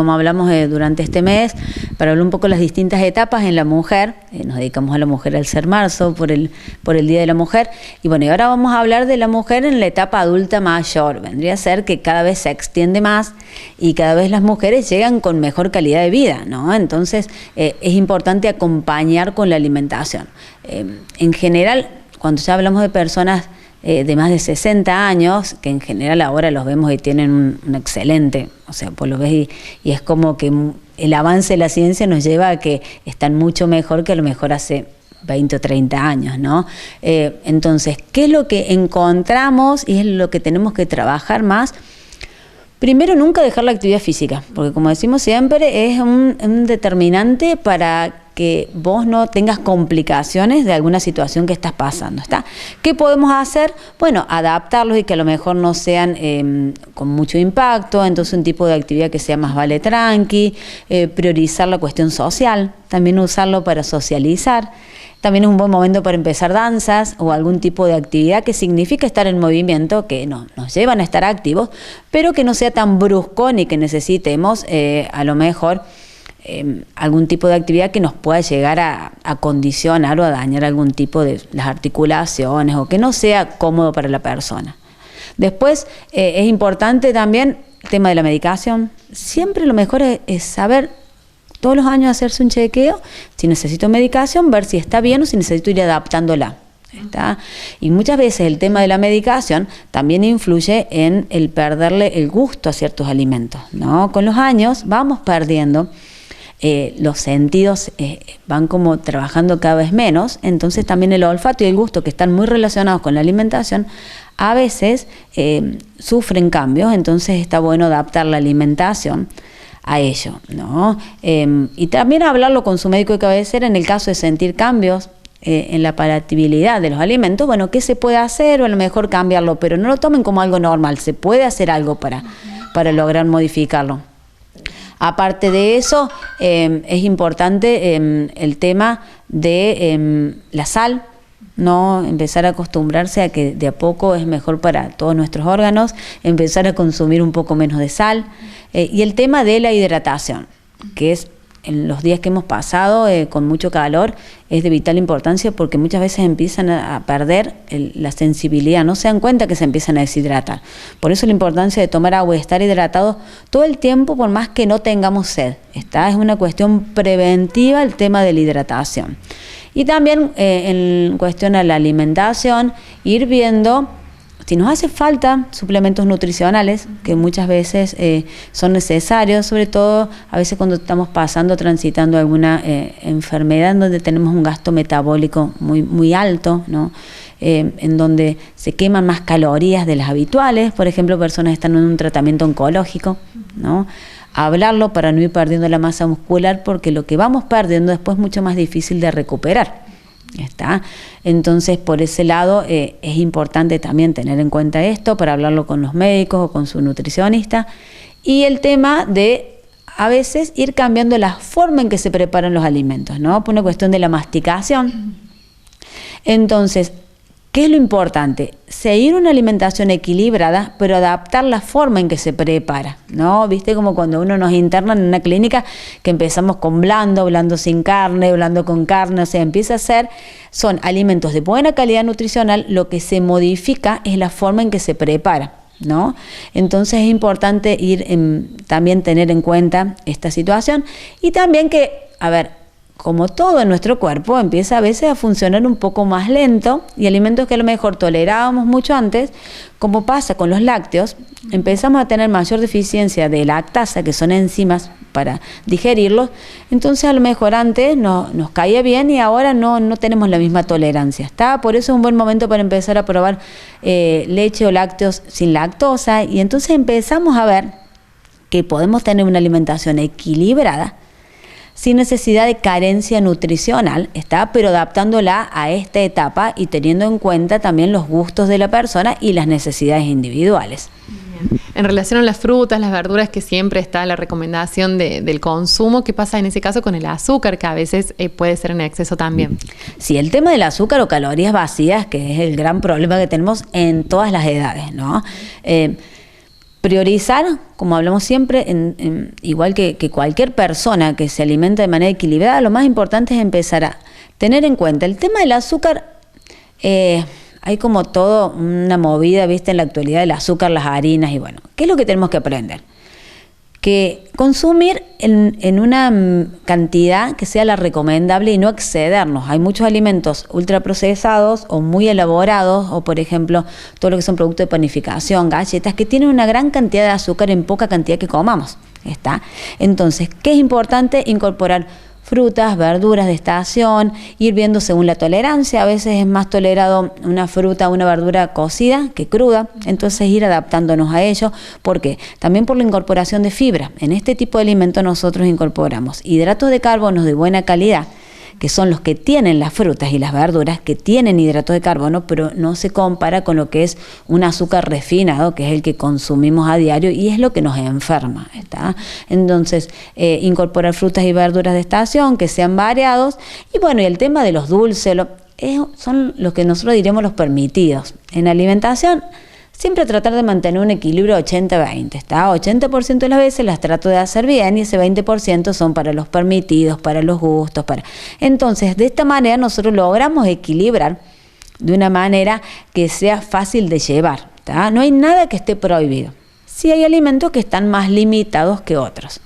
como hablamos durante este mes, para hablar un poco de las distintas etapas en la mujer. Nos dedicamos a la mujer al ser marzo por el Día de la Mujer. Y bueno, y ahora vamos a hablar de la mujer en la etapa adulta mayor. Vendría a ser que cada vez se extiende más y cada vez las mujeres llegan con mejor calidad de vida, ¿no? Entonces es importante acompañar con la alimentación. En general, cuando ya hablamos de personas de más de 60 años, que en general ahora los vemos y tienen un excelente, o sea, pues lo ves y es como que el avance de la ciencia nos lleva a que están mucho mejor que a lo mejor hace 20 o 30 años, ¿no? Entonces, ¿qué es lo que encontramos y es lo que tenemos que trabajar más? Primero, nunca dejar la actividad física, porque como decimos siempre, es un determinante para que vos no tengas complicaciones de alguna situación que estás pasando, ¿está? ¿Qué podemos hacer? Bueno, adaptarlos y que a lo mejor no sean con mucho impacto, entonces un tipo de actividad que sea más vale tranqui, priorizar la cuestión social, también usarlo para socializar. También es un buen momento para empezar danzas o algún tipo de actividad que significa estar en movimiento, que nos llevan a estar activos, pero que no sea tan brusco ni que necesitemos a lo mejor algún tipo de actividad que nos pueda llegar a condicionar o a dañar algún tipo de las articulaciones o que no sea cómodo para la persona. Después es importante también el tema de la medicación. Siempre lo mejor es saber todos los años hacerse un chequeo, si necesito medicación, ver si está bien o si necesito ir adaptándola. ¿Está? Y muchas veces el tema de la medicación también influye en el perderle el gusto a ciertos alimentos, ¿no? Con los años vamos perdiendo, los sentidos van como trabajando cada vez menos, entonces también el olfato y el gusto, que están muy relacionados con la alimentación, a veces sufren cambios, entonces está bueno adaptar la alimentación a ello, ¿no? Y también hablarlo con su médico de cabecera en el caso de sentir cambios en la palatabilidad de los alimentos. Bueno, ¿qué se puede hacer? O a lo mejor cambiarlo, pero no lo tomen como algo normal, se puede hacer algo para lograr modificarlo. Aparte de eso, es importante el tema de la sal, ¿no? Empezar a acostumbrarse a que de a poco es mejor para todos nuestros órganos, empezar a consumir un poco menos de sal. Y el tema de la hidratación, que es en los días que hemos pasado con mucho calor, es de vital importancia porque muchas veces empiezan a perder la sensibilidad, no se dan cuenta que se empiezan a deshidratar. Por eso la importancia de tomar agua y estar hidratados todo el tiempo, por más que no tengamos sed. Es una cuestión preventiva el tema de la hidratación. Y también en cuestión a la alimentación, ir viendo si nos hace falta suplementos nutricionales, que muchas veces son necesarios, sobre todo a veces cuando estamos transitando alguna enfermedad en donde tenemos un gasto metabólico muy alto, ¿no? En donde se queman más calorías de las habituales, por ejemplo, personas que están en un tratamiento oncológico, ¿no? Hablarlo para no ir perdiendo la masa muscular, porque lo que vamos perdiendo después es mucho más difícil de recuperar. ¿Está? Entonces, por ese lado es importante también tener en cuenta esto para hablarlo con los médicos o con su nutricionista. Y el tema de a veces ir cambiando la forma en que se preparan los alimentos, ¿no? Por una cuestión de la masticación. Entonces, ¿qué es lo importante? Seguir una alimentación equilibrada, pero adaptar la forma en que se prepara, ¿no? Viste como cuando uno nos interna en una clínica que empezamos con blando sin carne, blando con carne, o sea, empieza a ser, son alimentos de buena calidad nutricional, lo que se modifica es la forma en que se prepara, ¿no? Entonces es importante también tener en cuenta esta situación y también que, a ver, como todo en nuestro cuerpo, empieza a veces a funcionar un poco más lento y alimentos que a lo mejor tolerábamos mucho antes, como pasa con los lácteos, empezamos a tener mayor deficiencia de lactasa, que son enzimas para digerirlos, entonces a lo mejor antes nos caía bien y ahora no tenemos la misma tolerancia, ¿está? Por eso es un buen momento para empezar a probar leche o lácteos sin lactosa y entonces empezamos a ver que podemos tener una alimentación equilibrada, sin necesidad de carencia nutricional, ¿está? Pero adaptándola a esta etapa y teniendo en cuenta también los gustos de la persona y las necesidades individuales. Bien. En relación a las frutas, las verduras, que siempre está la recomendación del consumo, ¿qué pasa en ese caso con el azúcar, que a veces puede ser en exceso también? Sí, el tema del azúcar o calorías vacías, que es el gran problema que tenemos en todas las edades, ¿no? Priorizar, como hablamos siempre, igual que cualquier persona que se alimenta de manera equilibrada, lo más importante es empezar a tener en cuenta el tema del azúcar. Hay como todo una movida, ¿viste? En la actualidad del azúcar, las harinas y bueno, ¿qué es lo que tenemos que aprender? Que consumir en una cantidad que sea la recomendable y no excedernos. Hay muchos alimentos ultraprocesados o muy elaborados, o por ejemplo, todo lo que son productos de panificación, galletas, que tienen una gran cantidad de azúcar en poca cantidad que comamos. ¿Está? Entonces, ¿qué es importante? Incorporar frutas, verduras de estación, ir viendo según la tolerancia. A veces es más tolerado una fruta o una verdura cocida que cruda, entonces ir adaptándonos a ello. ¿Por qué? También por la incorporación de fibra. En este tipo de alimentos nosotros incorporamos hidratos de carbono de buena calidad, que son los que tienen las frutas y las verduras, que tienen hidratos de carbono, pero no se compara con lo que es un azúcar refinado, que es el que consumimos a diario y es lo que nos enferma. ¿Está? Entonces, incorporar frutas y verduras de estación, que sean variados, y bueno, y el tema de los dulces, son los que nosotros diríamos los permitidos. En alimentación, siempre tratar de mantener un equilibrio 80-20, ¿está? 80% de las veces las trato de hacer bien y ese 20% son para los permitidos, para los gustos, Entonces, de esta manera nosotros logramos equilibrar de una manera que sea fácil de llevar, ¿está? No hay nada que esté prohibido. Sí hay alimentos que están más limitados que otros.